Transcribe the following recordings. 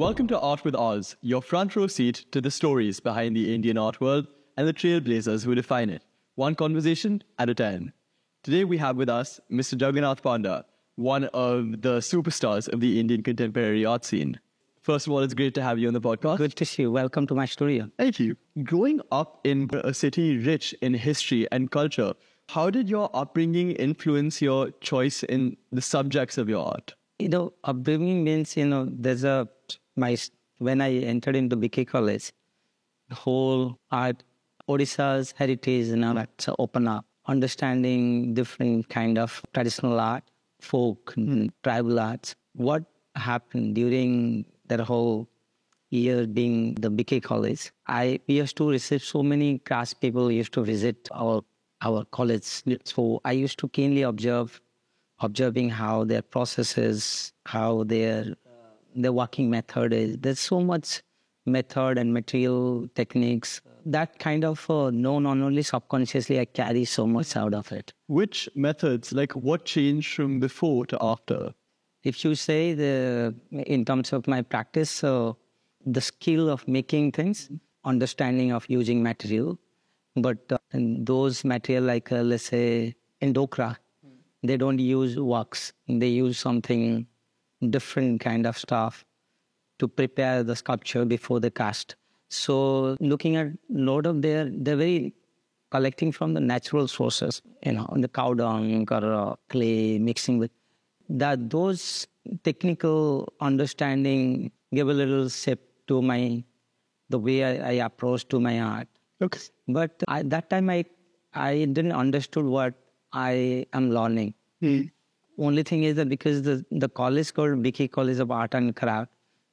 Welcome to Art with Oz, your front row seat to the stories behind the Indian art world and the trailblazers who define it, one conversation at a time. Today we have with us Mr. Jagannath Panda, one of the superstars of the Indian contemporary art scene. First of all, it's great to have you on the podcast. Good to see you. Welcome to my studio. Thank you. Growing up in a city rich in history and culture, how did your upbringing influence your choice in the subjects of your art? Upbringing means, when I entered into BK College, the whole art, Odisha's heritage, that's open up. Understanding different kind of traditional art, folk, tribal arts. What happened during that whole year being the BK College, we used to receive so many class people used to visit our college. So I used to keenly observing how their processes, how their working method is. There's so much method and material techniques. That kind of known not only subconsciously, I carry so much out of it. Which methods, like what changed from before to after? If you say in terms of my practice, the skill of making things, understanding of using material, but those material like let's say in Dokra, they don't use wax. They use something different kind of stuff to prepare the sculpture before the cast. So looking at a lot of they're very collecting from the natural sources, the cow dung or clay mixing with that. Those technical understanding give a little shape to the way I approach to my art. Okay. But that time I didn't understood what I am learning. Only thing is that because the college called BK College of Art and Craft,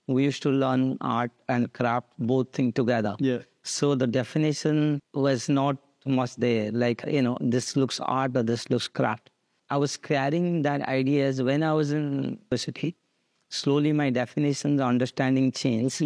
we used to learn art and craft both things together. Yeah. So the definition was not much there. Like, this looks art or this looks craft. I was carrying that ideas when I was in university. Slowly my definitions, understanding changed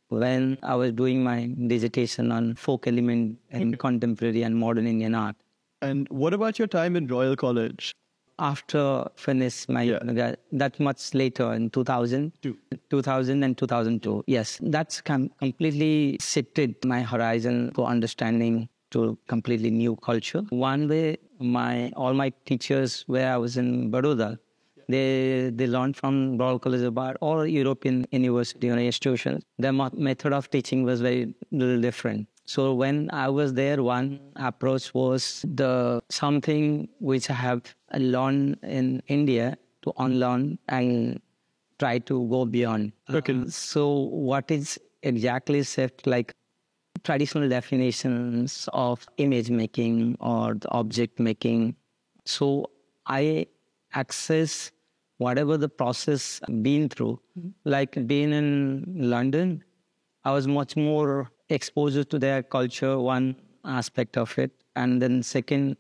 when I was doing my dissertation on folk element and contemporary and modern Indian art. And what about your time in Royal College? After finish that much later in 2000 and 2002. Yes, that's completely shifted my horizon for understanding to completely new culture. One way, all my teachers where I was in Baroda, they learned from Royal College of Art or European university or institutions. Their method of teaching was very little different. So when I was there, one approach was something which I have learned in India to unlearn and try to go beyond. Okay. So what is exactly shift, like traditional definitions of image making or the object making. So I access whatever the process been through. Like being in London, I was much more exposure to their culture, one aspect of it. And then second,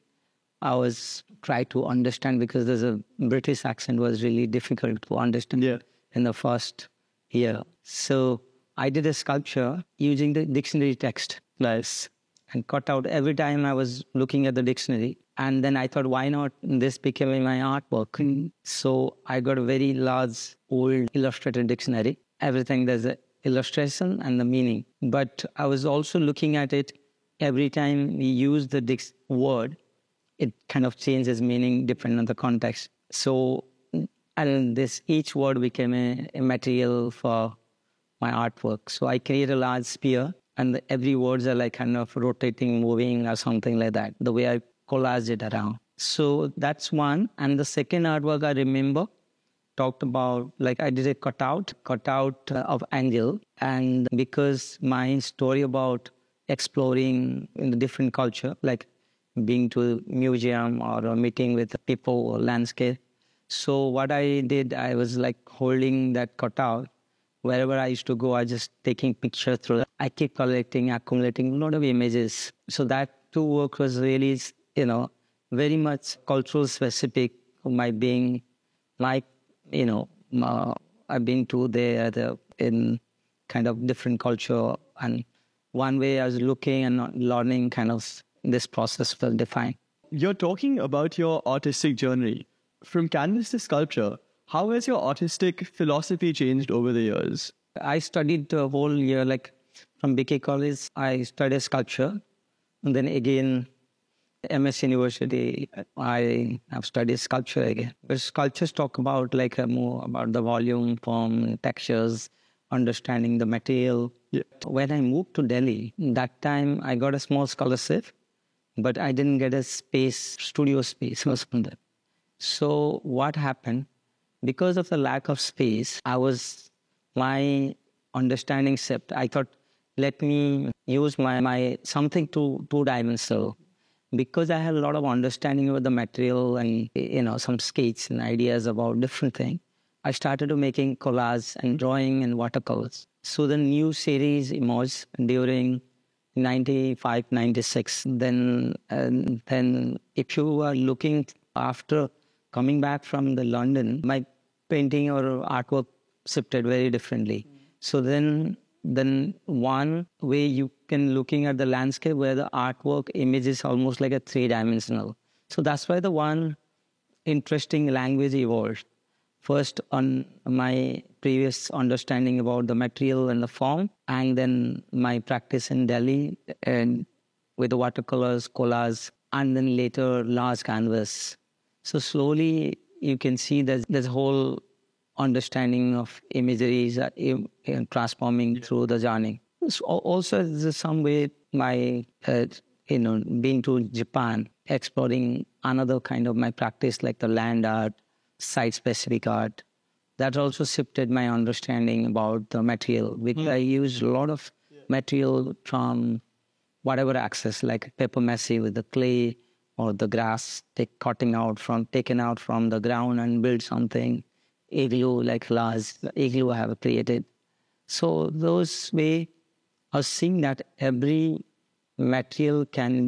I was trying to understand because there's a British accent was really difficult to understand in the first year. So I did a sculpture using the dictionary text. Nice. And cut out every time I was looking at the dictionary. And then I thought, why not this became my artwork? So I got a very large old illustrated dictionary. Everything there's a illustration and the meaning. But I was also looking at it every time we use the word, it kind of changes meaning depending on the context. So, and each word became a material for my artwork. So I create a large sphere and every words are like kind of rotating, moving or something like that, the way I collage it around. So that's one. And the second artwork I remember talked about, like I did a cutout of angel. And because my story about exploring in the different culture, like being to a museum or a meeting with people or landscape. So what I did, I was like holding that cutout. Wherever I used to go, I just taking pictures through. I keep accumulating a lot of images. So that two work was really, very much cultural specific. My being like, I've been to there in kind of different culture. And one way I was looking and learning kind of this process will define. You're talking about your artistic journey. From canvas to sculpture, how has your artistic philosophy changed over the years? I studied the whole year, like from BK College, I studied sculpture. And then again, MS University, I have studied sculpture again. But sculptures talk about like more about the volume, form, textures, understanding the material. Yeah. When I moved to Delhi, that time I got a small scholarship, but I didn't get a space, studio space or something. So what happened? Because of the lack of space, my understanding shift. I thought, let me use my something to two-dimensional. Because I had a lot of understanding about the material and, some sketches and ideas about different things, I started to making collage and drawing and watercolors. So the new series emerged during 95, 96. Then if you are looking after coming back from the London, my painting or artwork shifted very differently. So then one way you can looking at the landscape where the artwork image is almost like a three-dimensional. So that's why the one interesting language evolved. First on my previous understanding about the material and the form, and then my practice in Delhi and with the watercolors, collage, and then later large canvas. So slowly you can see that there's whole understanding of imagery is transforming through the journey. So also, there's some way my being to Japan, exploring another kind of my practice like the land art, site-specific art. That also shifted my understanding about the material. Because I use a lot of material from whatever access, like paper mache with the clay or the grass, taken out from the ground and build something. Igloo, like large igloo I have created. So those way of seeing that every material can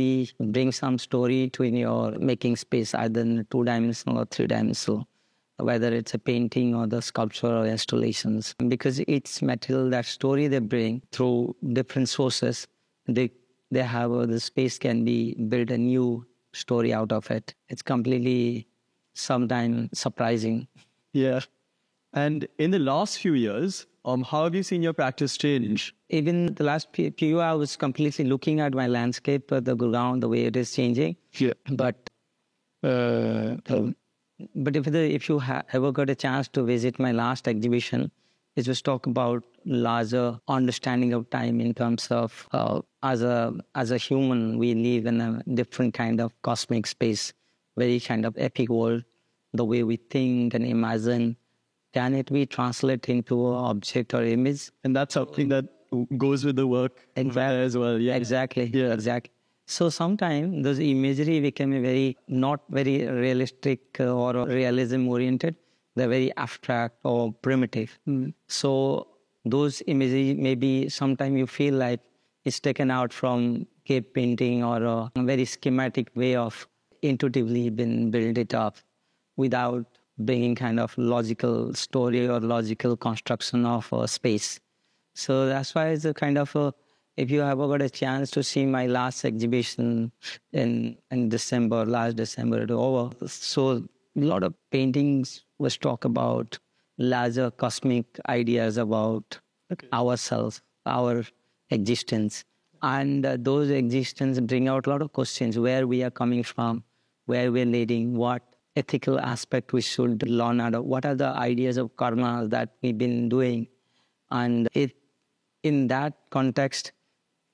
bring some story to in your making space, either in two-dimensional or three-dimensional, whether it's a painting or the sculpture or installations. Because each material, that story they bring through different sources, they have the space can be built a new story out of it. It's completely sometimes surprising. Yeah. And in the last few years, how have you seen your practice change? Even the last few years, I was completely looking at my landscape, the ground, the way it is changing. Yeah. But if you ever got a chance to visit my last exhibition, it was talk about larger understanding of time in terms of as a human, we live in a different kind of cosmic space, very kind of epic world. The way we think and imagine, can it be translated into an object or image? And that's something that goes with the work as well. Yeah. Exactly. Yeah. Exactly. So sometimes those imagery became not very realistic or realism oriented. They're very abstract or primitive. So those imagery maybe sometimes you feel like it's taken out from cave painting or a very schematic way of intuitively been built it up without bringing kind of logical story or logical construction of a space. So that's why it's a kind of if you ever got a chance to see my last exhibition in December, last December, it over. So a lot of paintings was talk about larger cosmic ideas about ourselves, our existence. And those existence bring out a lot of questions, where we are coming from, where we're leading, what ethical aspect we should learn out of, what are the ideas of karma that we've been doing. And in that context,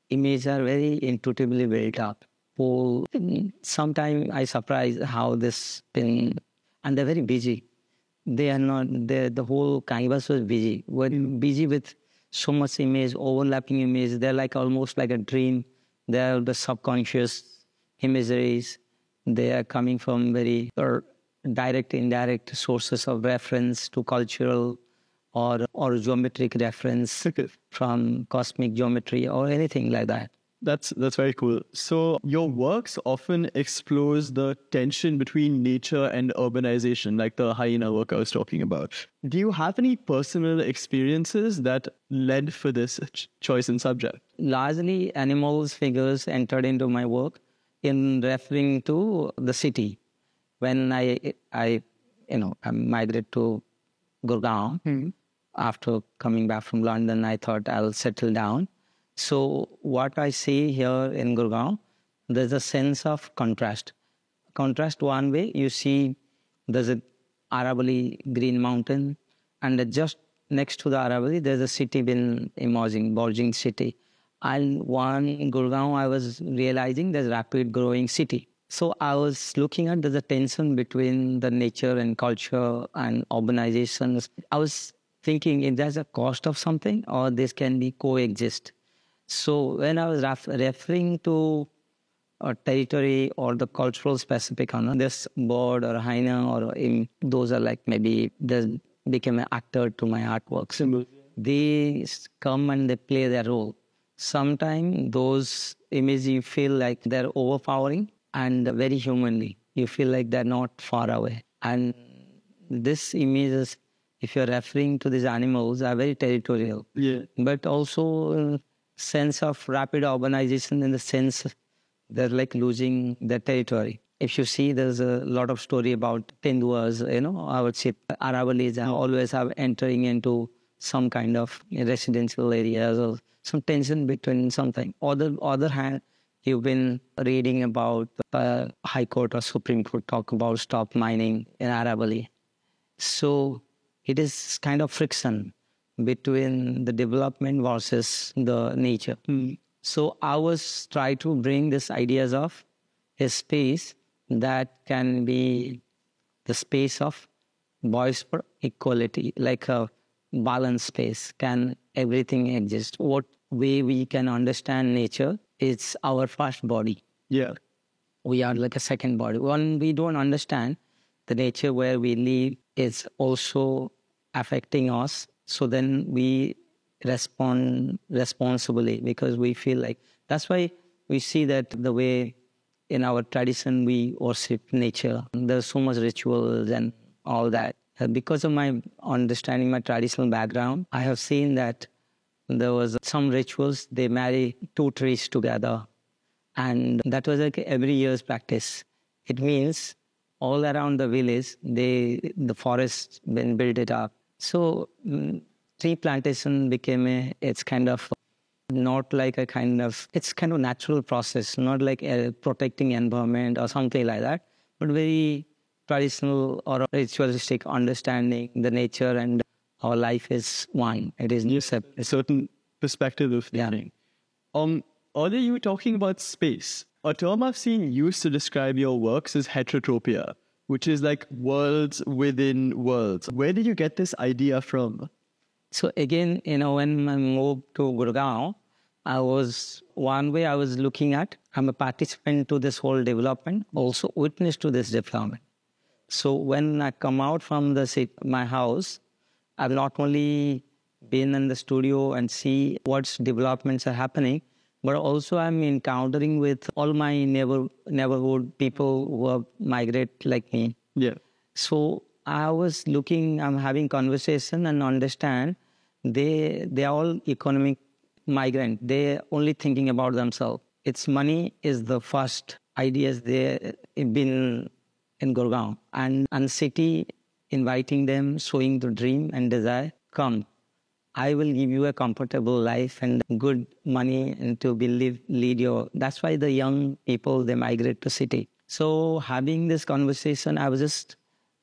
images are very intuitively built up. Sometimes I surprise how this been, and they're very busy. They are not, the whole canvas was busy. We're busy with so much image, overlapping image. They're like almost like a dream. They're the subconscious imageries. They are coming from very direct, indirect sources of reference to cultural or geometric reference from cosmic geometry or anything like that. That's very cool. So your works often explores the tension between nature and urbanization, like the hyena work I was talking about. Do you have any personal experiences that led for this choice in subject? Largely, animals figures entered into my work in referring to the city. When I migrated to Gurgaon, After coming back from London, I thought I'll settle down. So what I see here in Gurgaon, there's a sense of contrast. Contrast one way, you see there's a Aravalli Green Mountain, and just next to the Aravalli, there's a city been emerging, burgeoning city. And one Gurgaon, I was realizing there's rapid growing city. So I was looking at there's a tension between the nature and culture and urbanizations. I was thinking if there's a cost of something or this can be coexist. So when I was referring to a territory or the cultural specific, this bird or hyena or those are like maybe they became an actor to my artwork. Symbols. They come and they play their role. Sometimes those images you feel like they're overpowering and very humanly. You feel like they're not far away. And this images, if you're referring to these animals, are very territorial. Yeah. But also sense of rapid urbanization in the sense they're like losing their territory. If you see, there's a lot of story about Tenduas, I would say Aravallis always have entering into some kind of residential areas or some tension between something. Other hand, you've been reading about High Court or Supreme Court talk about stop mining in Aravalli. So it is kind of friction between the development versus the nature. So I was trying to bring these ideas of a space that can be the space of voice for equality, like a balanced space. Can everything exist? What way we can understand nature is our first body. Yeah. We are like a second body. When we don't understand the nature where we live is also affecting us, so then we respond responsibly because we feel like that's why we see that the way in our tradition we worship nature. There's so much rituals and all that. Because of my understanding my traditional background, I have seen that there was some rituals, they marry two trees together. And that was like every year's practice. It means all around the village, the forest been built it up. So tree plantation became it's kind of not like a kind of, it's kind of natural process, not like a protecting environment or something like that, but very traditional or ritualistic understanding the nature and our life is one. It is new A certain perspective of thinking. Earlier you were talking about space. A term I've seen used to describe your works is heterotopia, which is like worlds within worlds. Where did you get this idea from? So again, when I moved to Gurgaon, I was looking at, I'm a participant to this whole development, also witness to this development. So when I come out from my house, I've not only been in the studio and see what developments are happening, but also I'm encountering with all my neighborhood people who have migrate like me. Yeah. So I'm having conversation and understand they are all economic migrant. They're only thinking about themselves. It's money is the first ideas they been in Gurgaon. And city inviting them, showing the dream and desire, come. I will give you a comfortable life and good money and to lead your. That's why the young people, they migrate to city. So having this conversation,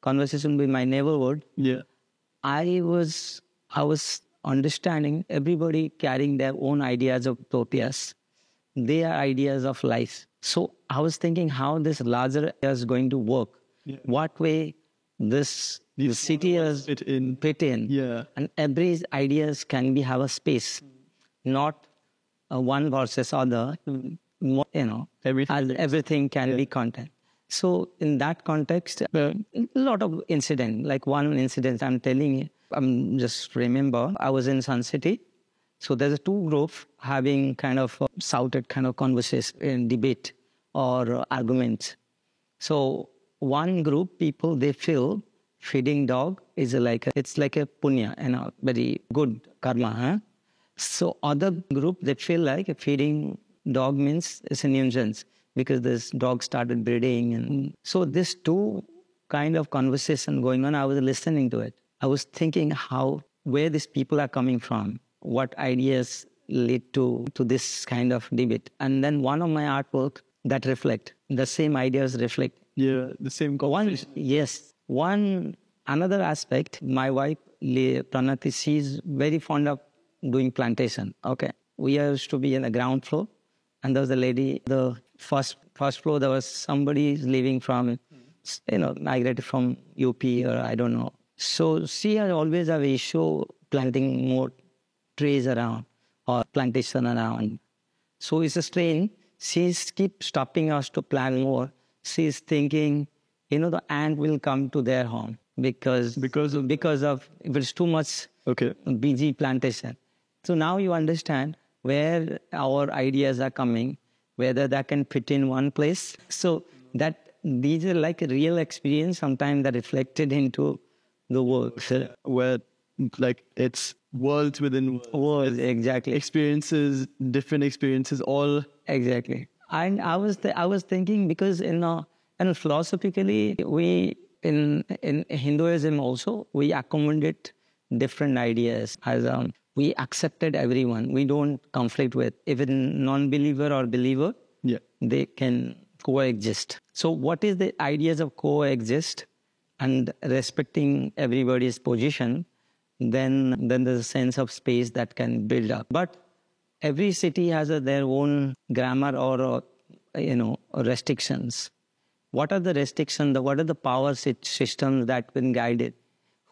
conversation with my neighborhood. Yeah. I was understanding everybody carrying their own ideas of utopias, their ideas of life. So I was thinking how this larger is going to work. Yeah. What way this city is fit in. Yeah. And every ideas can have a space, not one versus other. Everything can be content. So in that context, a lot of incident, like one incident I'm telling you, just remember, I was in Sun City. So there's two groups having kind of shouted kind of conversation, debate or argument. So one group people, they feel feeding dog is it's like a punya, very good karma. Huh? So other group, they feel like feeding dog means it's a nuisance because this dog started breeding. And so this two kind of conversation going on, I was listening to it. I was thinking how where these people are coming from, what ideas lead to this kind of debate. And then one of my artwork that reflect, the same ideas reflect. Yeah, the same conversation. One another aspect, my wife, Pranati, she's very fond of doing plantation. Okay. We used to be in the ground floor, and there was a lady, the first floor, there was somebody living from, migrated from UP or I don't know. So she has always have issue planting more trees around or plantation around. So it's a strain. She keeps stopping us to plant more. She's thinking, the ant will come to their home because of if it's too much busy plantation. So now you understand where our ideas are coming, whether that can fit in one place. So that these are like a real experience sometimes that reflected into the work. Where like it's worlds within worlds, exactly. Experiences, different experiences, all. Exactly. And I was thinking because philosophically we in Hinduism also we accommodate different ideas as we accepted everyone. We don't conflict with even non-believer or believer. Yeah, they can coexist. So what is the ideas of coexist and respecting everybody's position? Then there's a sense of space that can build up. But every city has their own grammar or restrictions. What are the restrictions? What are the power systems that been guided?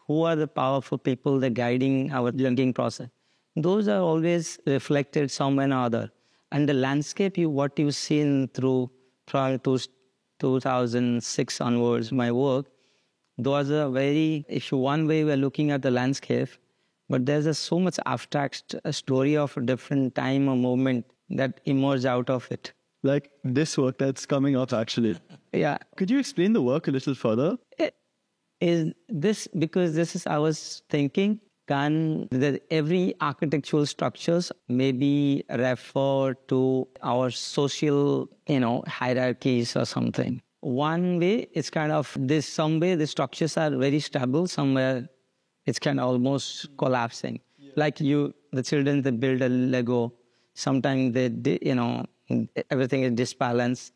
Who are the powerful people that guiding our thinking process? Those are always reflected somewhere or other. And the landscape, what you've seen through from 2006 onwards, my work, those are if you one way we're looking at the landscape, but there's so much abstract story of a different time or moment that emerge out of it. Like this work that's coming up actually. Yeah. Could you explain the work a little further? I was thinking, that every architectural structures may be referred to our social, hierarchies or something. One way, it's kind of this, some way the structures are very stable, somewhere it's kind of almost collapsing. Yeah. Like the children, they build a Lego, sometimes everything is disbalanced.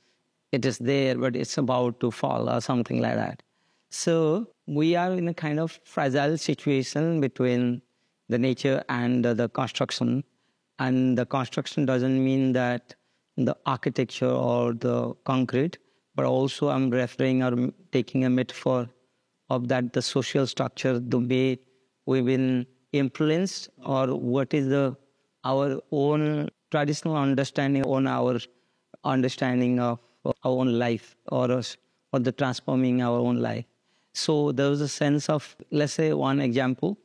It is there, but it's about to fall or something like that. So we are in a kind of fragile situation between the nature and the construction. And the construction doesn't mean that the architecture or the concrete, but also I'm referring or taking a metaphor of that the social structure, the way we've been influenced, or what is our own traditional understanding on our understanding of our own life or the transforming our own life. So there was a sense of, let's say one example,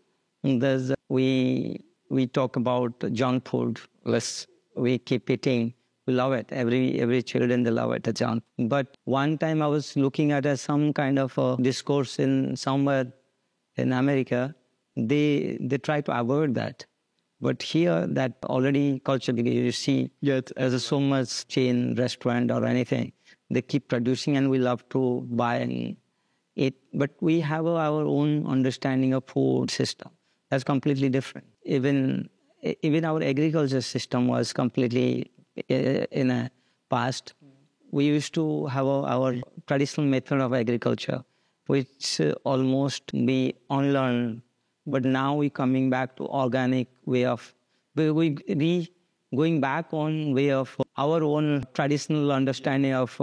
we talk about junk food. We keep eating. We love it. Every children, they love it, junk. But one time I was looking at some kind of a discourse in somewhere in America. They try to avoid that. But here, that already culture, you see, there's so much chain restaurant or anything. They keep producing and we love to buy it. But we have our own understanding of food system. That's completely different. Even our agriculture system was completely in a past. We used to have our traditional method of agriculture, which almost we unlearned. But now we're coming back to organic way of, going back on way of our own traditional understanding of,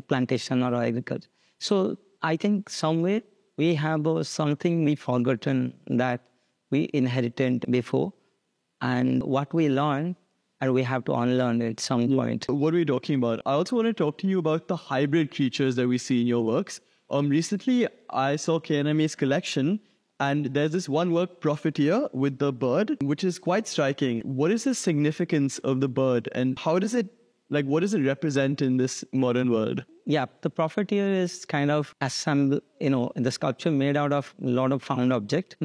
plantation or agriculture. So I think somewhere we have something we forgotten that we inherited before, and what we learned, and we have to unlearn it at some point. What are we talking about? I also want to talk to you about the hybrid creatures that we see in your works. Recently, I saw KNMA's collection, and there's this one work, Profiteer, with the bird, which is quite striking. What is the significance of the bird, and what does it represent in this modern world? Yeah, the Profiteer is kind of assembled, the sculpture made out of a lot of found objects,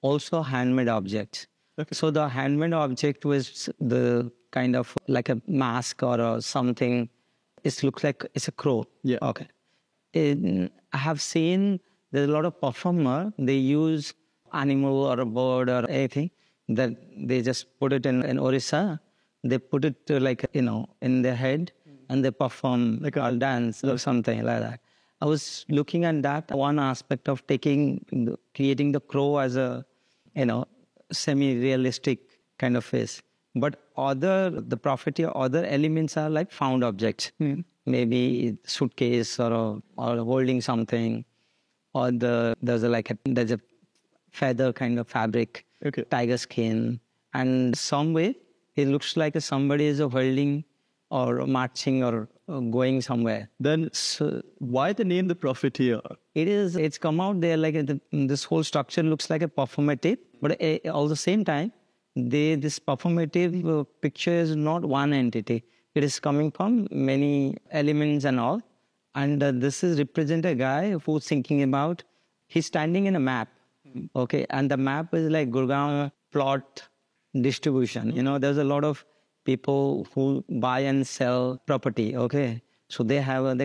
also handmade objects. Okay. So the handmade object was the kind of like a mask or something. It looks like it's a crow. Yeah. Okay. I have seen there's a lot of performer, they use animal or a bird or anything, that they just put it in Orissa. They put it in their head and they perform like a dance or something like that. I was looking at that one aspect of creating the crow as a, semi-realistic kind of face. But the prophecy, other elements are like found objects. Maybe suitcase or holding something, or there's a feather kind of fabric, tiger skin, and some way it looks like somebody is holding or marching or going somewhere. Then why the name the Profiteer? It's come out there like this whole structure looks like a performative, but all the same time, this performative picture is not one entity. It is coming from many elements and all. And this is represent a guy who's thinking about, he's standing in a map, okay? And the map is like Gurgaon plot distribution. There's a lot of people who buy and sell property, okay? So they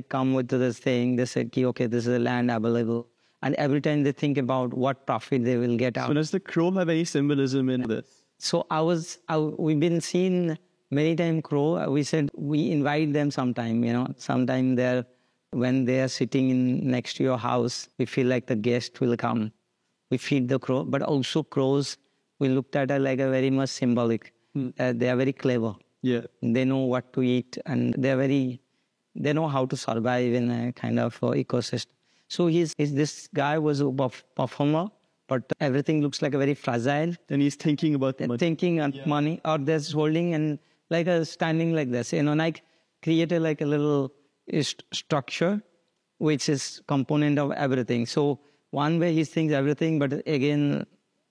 come with this thing, they say, okay, this is a land available. And every time they think about what profit they will get out. So does the crow have any symbolism in this? So we've been seeing many times crow. We said we invite them sometime, sometime when they are sitting next to your house, we feel like the guest will come. We feed the crow, but also crows, we looked at like a very much symbolic. They are very clever. Yeah. They know what to eat and they know how to survive in a kind of ecosystem. So this guy was a performer, but everything looks like a very fragile. Then he's thinking about the money. Thinking on money, or there's holding and like a standing like this, like created like a little structure, which is component of everything. So one way he thinks everything, but again,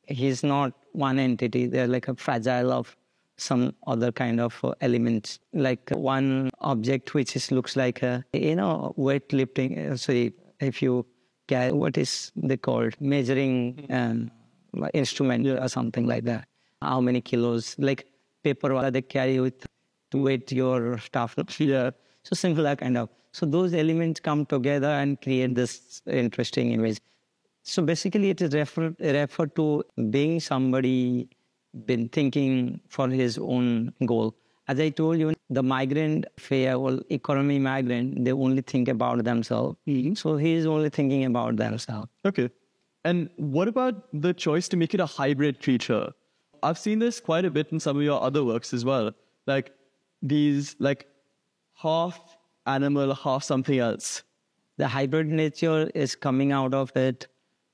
he's not one entity. They're like a fragile of some other kind of elements. Like one object which looks like a, weightlifting, if you carry, what is they called? Measuring instrument or something like that. How many kilos, like paper they carry to weight your stuff. Yeah. So similar kind of. So those elements come together and create this interesting image. So basically it is referred to being somebody been thinking for his own goal. As I told you, the migrant or economy migrant, they only think about themselves. So he is only thinking about themselves. Okay. And what about the choice to make it a hybrid creature? I've seen this quite a bit in some of your other works as well. Like these, like half animal, half something else. The hybrid nature is coming out of it.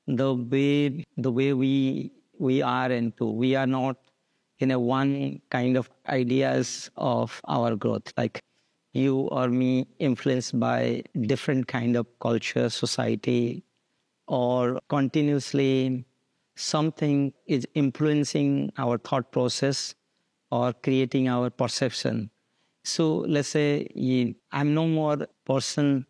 The way we are into. We are not in a one kind of ideas of our growth. Like you or me influenced by different kind of culture, society, or continuously something is influencing our thought process or creating our perception. So let's say I'm no more person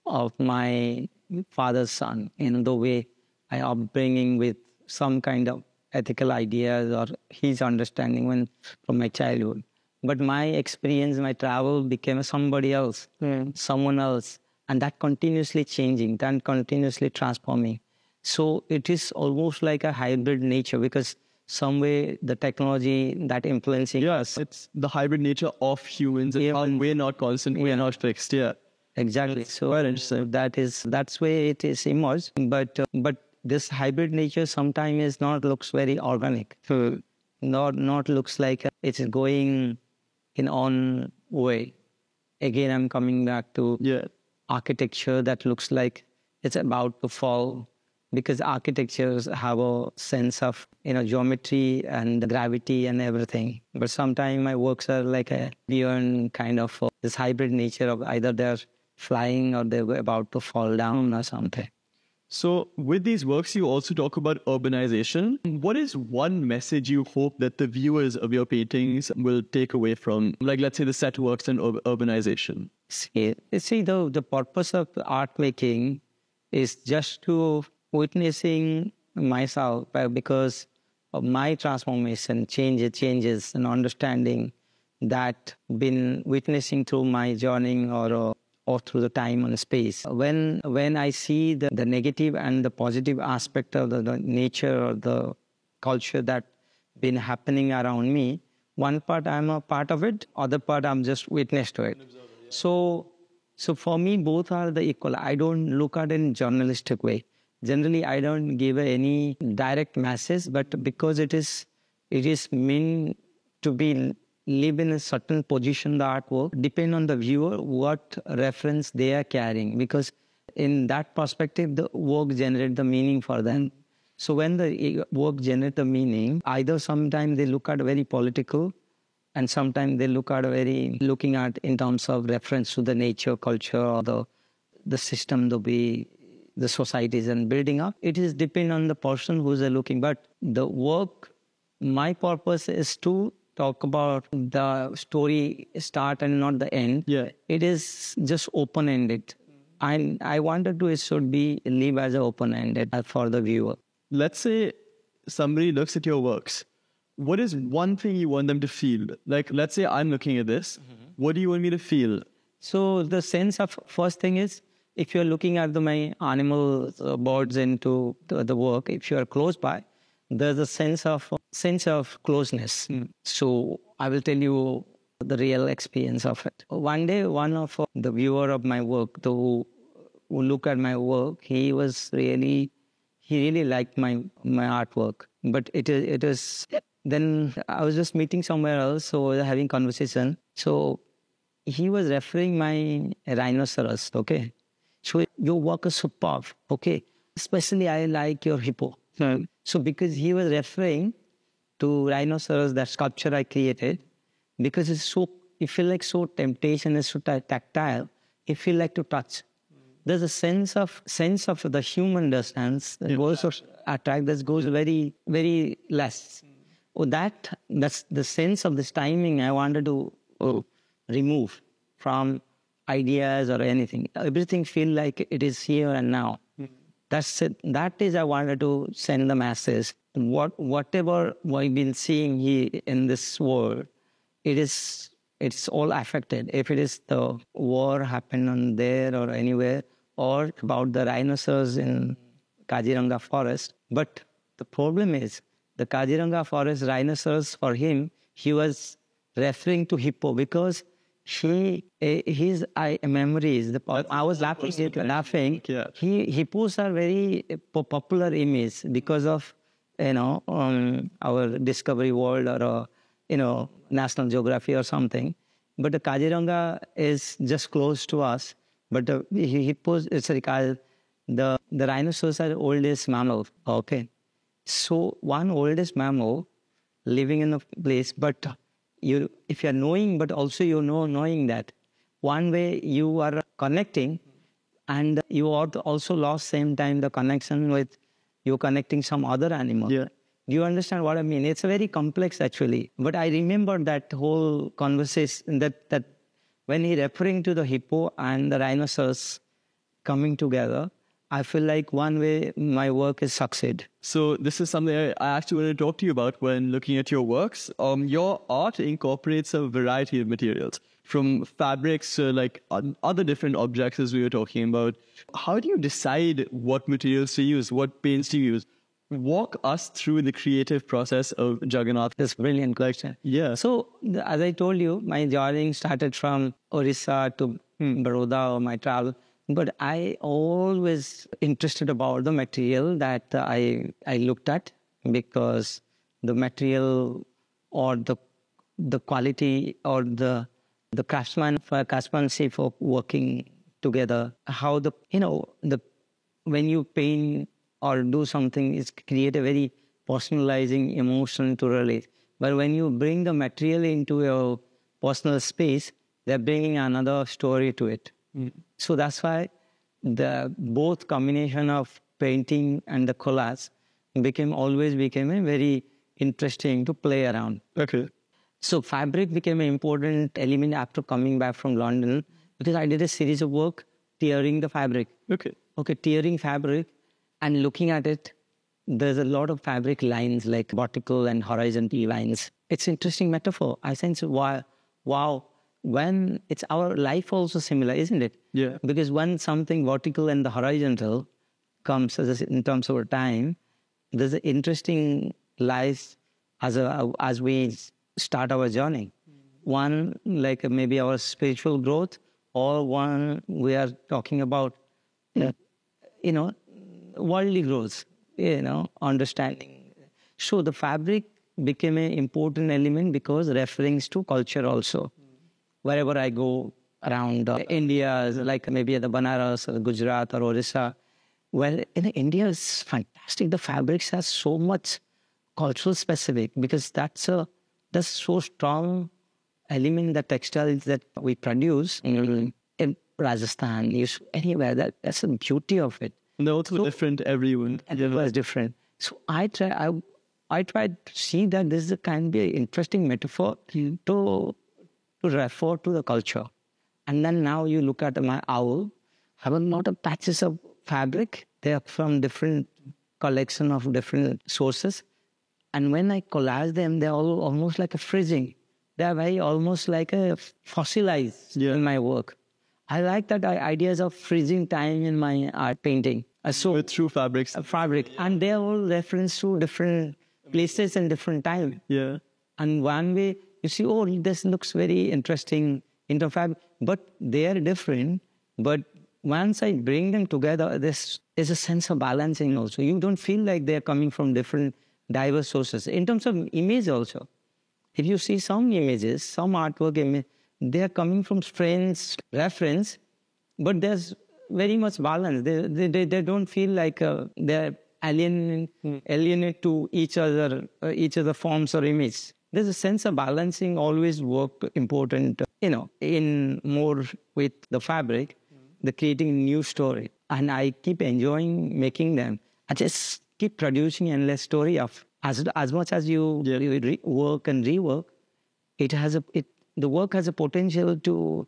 of my father's son in the way I upbringing with some kind of ethical ideas or his understanding from my childhood. But my experience, my travel became somebody else, someone else. And that continuously changing, that continuously transforming. So it is almost like a hybrid nature because some way the technology that influencing. Yes, it's the hybrid nature of humans. We're not constant, we're not fixed, yeah. Exactly. So quite interesting. That's where it is emerged. But this hybrid nature sometimes looks very organic. Not looks like it's going in on way. Again, I'm coming back to architecture that looks like it's about to fall because architectures have a sense of geometry and gravity and everything. But sometimes my works are like a beyond kind of this hybrid nature of either they're flying or they're about to fall down or something. So with these works, you also talk about urbanization. What is one message you hope that the viewers of your paintings will take away from, like, let's say the set works and urbanization? See, the purpose of art making is just to witnessing myself because of my transformation, changes and understanding that been witnessing through my journey or or through the time and space. When I see the negative and the positive aspect of the nature or the culture that been happening around me, one part I'm a part of it, other part I'm just witness to it. So for me, both are the equal. I don't look at it in journalistic way. Generally, I don't give any direct message, but because it is meant to be live in a certain position, the artwork, depend on the viewer what reference they are carrying. Because in that perspective, the work generate the meaning for them. So when the work generate the meaning, either sometimes they look at very political, and sometimes they looking at in terms of reference to the nature, culture, or the system, the way the societies and building up. It is depend on the person who's looking. But the work, my purpose is to talk about the story start and not the end. Yeah. It is just open-ended. And I wanted to, it should be live as an open-ended for the viewer. Let's say somebody looks at your works. What is one thing you want them to feel? Like, let's say I'm looking at this. What do you want me to feel? So the sense of, first thing is, if you're looking at my animals, birds into the work, if you are close by, there's a sense of closeness. So I will tell you the real experience of it. One day, one of the viewer of my work, who look at my work, he really liked my artwork. But it is. Then I was just meeting somewhere else, so we were having conversation. So he was referring my rhinoceros. Okay, so your work is superb. Okay, especially I like your hippo. So because he was referring to rhinoceros, that sculpture I created, because it feel like so temptation, it's so tactile. It feel like to touch. There's a sense of the human distance that goes attract, that goes very, very less. Oh, that's the sense of this timing I wanted to remove from ideas or anything. Everything feel like it is here and now. That's it. That is I wanted to send the message. Whatever we've been seeing here in this world, it's all affected. If it is the war happened on there or anywhere, or about the rhinoceros in Kaziranga forest. But the problem is, the Kaziranga forest rhinoceros, for him, he was referring to hippo because his memories. I was laughing. Yeah. Hippos are very popular image because of our Discovery World or National Geography or something. But the Kaziranga is just close to us. But the hippos, the rhinoceros are the oldest mammal. Okay. So one oldest mammal living in a place, but if you're knowing, but also knowing that one way you are connecting, and you also lost same time the connection with you connecting some other animal. Yeah. Do you understand what I mean? It's very complex actually. But I remember that whole conversation that when he referring to the hippo and the rhinoceros coming together, I feel like one way my work is succeed. So this is something I actually want to talk to you about when looking at your works. Your art incorporates a variety of materials, from fabrics to like other different objects as we were talking about. How do you decide what materials to use, what paints to use? Walk us through the creative process of Jagannath. That's a brilliant question. Yeah. So as I told you, my journey started from Orissa to Baroda or my travel. But I always interested about the material that I looked at, because the material or the quality or the craftsmanship of working together, how when you paint or do something, it's create a very personalizing emotion to relate. But when you bring the material into your personal space, they're bringing another story to it. So that's why the both combination of painting and the collage always became a very interesting to play around. Okay. So fabric became an important element after coming back from London, because I did a series of work tearing the fabric. Okay. Tearing fabric and looking at it, there's a lot of fabric lines like vertical and horizontal lines. It's interesting metaphor. I sense, wow, when it's our life also similar, isn't it? Yeah. Because when something vertical and the horizontal comes in terms of time, there's an interesting life as we start our journey. One, like maybe our spiritual growth, or one we are talking about, worldly growth, understanding. So the fabric became an important element because reference to culture also. Wherever I go around India, like maybe at the Banaras or Gujarat or Orissa, well, in India is fantastic. The fabrics have so much cultural specific because that's so strong element, the textiles that we produce in Rajasthan, anywhere. That's the beauty of it. And they're also different, everyone. And it was different. So I tried to see that this can be an interesting metaphor to refer to the culture. And then now you look at my owl, have a lot of patches of fabric. They are from different collection of different sources. And when I collage them, they're all almost like a frizzing. They're very almost like a fossilized in my work. I like that ideas of freezing time in my art painting. So through fabrics. Fabric. And they're all reference to different places and different time. Yeah. And one way, you see, oh, this looks very interesting into fabric. But they are different. But once I bring them together, this is a sense of balancing also. You don't feel like they're coming from different diverse sources. In terms of image also, if you see some images, some artwork, they are coming from friends' reference, but there's very much balance. They don't feel like they're alienated to each other forms or image. There's a sense of balancing always work important, in more with the fabric, the creating a new story. And I keep enjoying making them. I just keep producing endless story of as much as you work and rework, the work has a potential to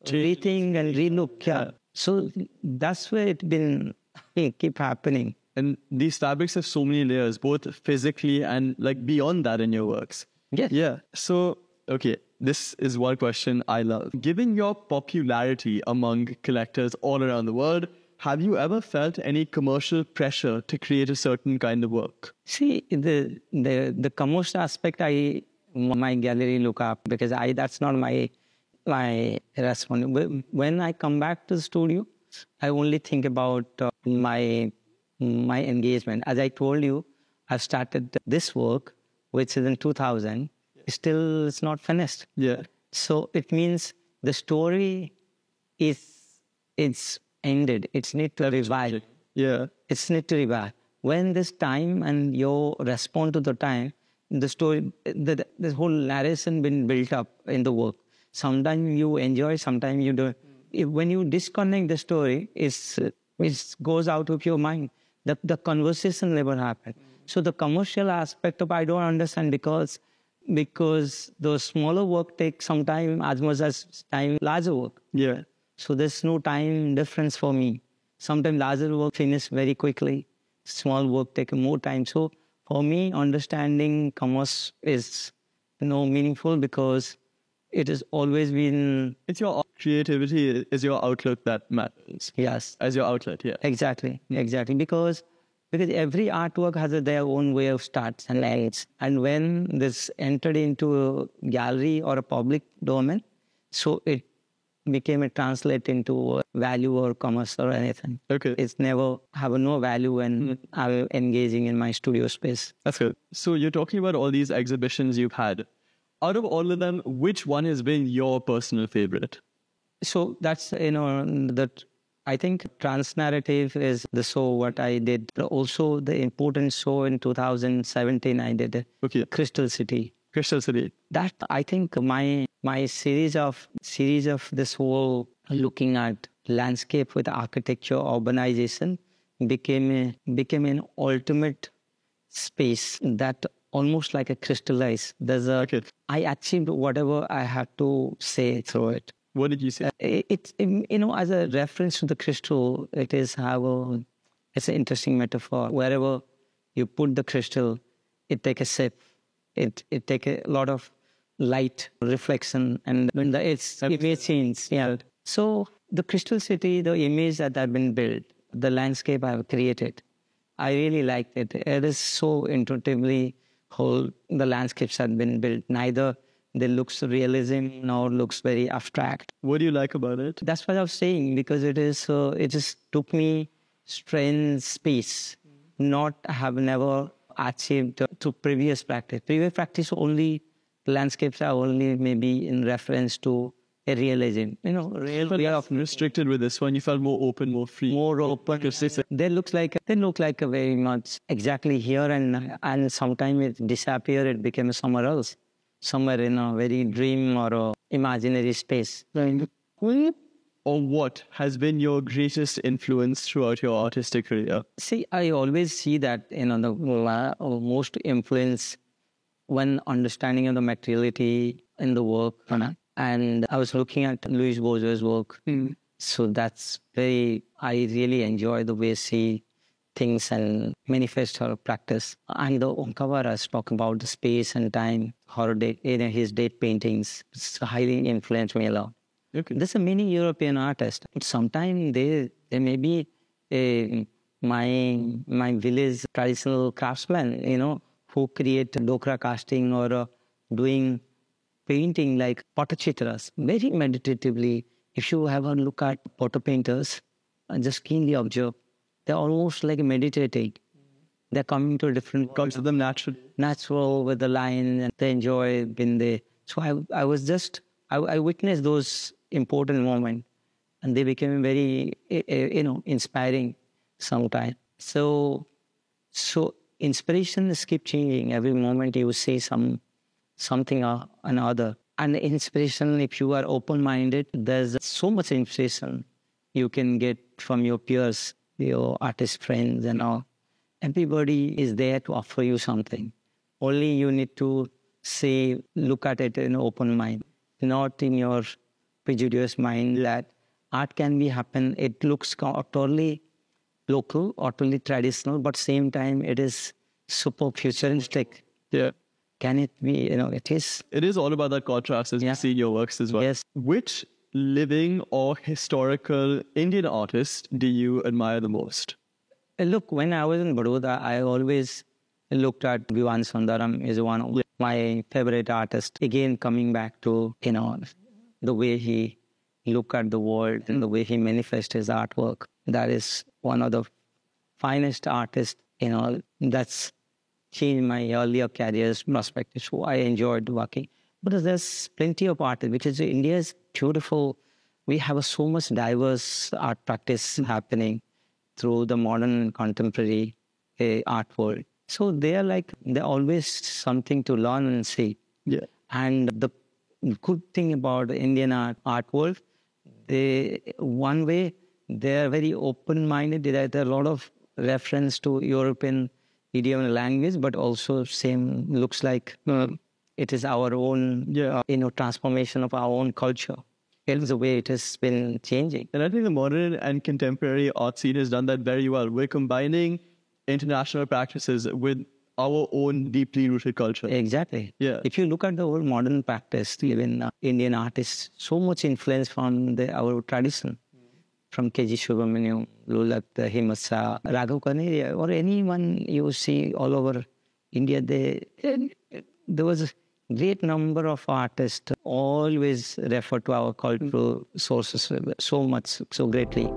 rethink and relook. Yeah. So that's where it's been keep happening. And these fabrics have so many layers, both physically and like beyond that in your works. Yes. Yeah. So, okay, this is one question I love. Given your popularity among collectors all around the world, have you ever felt any commercial pressure to create a certain kind of work? See, the commercial aspect, my gallery look up because that's not my response. When I come back to the studio, I only think about my engagement. As I told you, I started this work, which is in 2000. Still, it's not finished. Yeah. So it means the story it's ended. It's need to revive. Yeah. It's need to revive. When this time and you respond to the time, the story, the whole narration been built up in the work. Sometimes you enjoy, sometimes you don't. When you disconnect the story, it goes out of your mind. The conversation never happened. So the commercial aspect of I don't understand because the smaller work takes some time as much as time larger work. Yeah. So there's no time difference for me. Sometimes larger work finish very quickly. Small work take more time. So for me, understanding commerce is meaningful because it has always been... It's your creativity is your outlook that matters. Yes. As your outlet, yeah. Exactly. Because every artwork has their own way of starts and ends. And when this entered into a gallery or a public domain, so it became a translate into value or commerce or anything. Okay. It's never have no value when I'm engaging in my studio space. That's good. So you're talking about all these exhibitions you've had. Out of all of them, which one has been your personal favorite? So that's, that I think Transnarrative is the show what I did. Also the important show in 2017 I did. Okay. Crystal City. Crystal City. That I think my series of this whole looking at landscape with architecture, urbanization became an ultimate space that almost like a crystallized. I achieved whatever I had to say through it. What did you say? It's as a reference to the crystal, it's an interesting metaphor. Wherever you put the crystal, it take a sip. It take a lot of light reflection and when it's image change. Yeah. So the Crystal City, the image that have been built, the landscape I have created, I really liked it. It is so intuitively whole. The landscapes have been built. Neither they looks realism nor looks very abstract. What do you like about it? That's what I was saying because it is. It just took me strange space. Not have never achieved to previous practice. Previous practice only landscapes are only maybe in reference to a realism. But often restricted with this one. You felt more open, more free. More open. They look like a very much exactly here and sometimes it disappear. It became somewhere else, somewhere in a very dream or a imaginary space. Or what has been your greatest influence throughout your artistic career? See, I always see that the most influence when understanding of the materiality in the work. And I was looking at Louise Bourgeois' work. So that's I really enjoy the way she thinks and manifest her practice. And the Onkavaras talk about the space and time, his date paintings. It's highly influenced me a lot. Okay. There's a many European artists. Sometimes they may be my village traditional craftsmen, who create dokra casting or doing painting like Patachitras, very meditatively. If you have a look at potter painters and just keenly observe, they're almost like meditating. They're coming to a different... Comes to them natural with the line and they enjoy being there. So I witnessed those important moments and they became very, inspiring sometimes. So inspiration keep changing. Every moment you say something or another. And inspiration, if you are open-minded, there's so much inspiration you can get from your peers, your artist friends and all. Everybody is there to offer you something. Only you need to look at it in an open mind, not in your prejudiced mind that art can happen. It looks totally local or totally traditional, but same time it is super futuristic. Yeah. Can it be, it is. It is all about that contrast as you see in your works as well. Yes. Which living or historical Indian artist do you admire the most? Look, when I was in Baroda, I always looked at Bhiwan Sundaram is one of my favorite artists. Again, coming back to, the way he look at the world and the way he manifests his artwork. That is one of the finest artists, that's changed my earlier career's perspective. So I enjoyed working. But there's plenty of artists because India is beautiful. We have so much diverse art practice happening through the modern contemporary art world. So they're always something to learn and see. Yeah. And the good thing about the Indian art world, one way they're very open-minded. There's a lot of reference to European idiom and language, but also same looks like it is our own, transformation of our own culture. It is the way it has been changing. And I think the modern and contemporary art scene has done that very well. We're combining international practices with our own deeply rooted culture. Exactly. Yeah. If you look at the whole modern practice, even Indian artists, so much influence from our tradition. From K.G. Subramaniam, Lulak, Himasa, Raghav Kaneria, or anyone you see all over India, there was a great number of artists always refer to our cultural sources so greatly.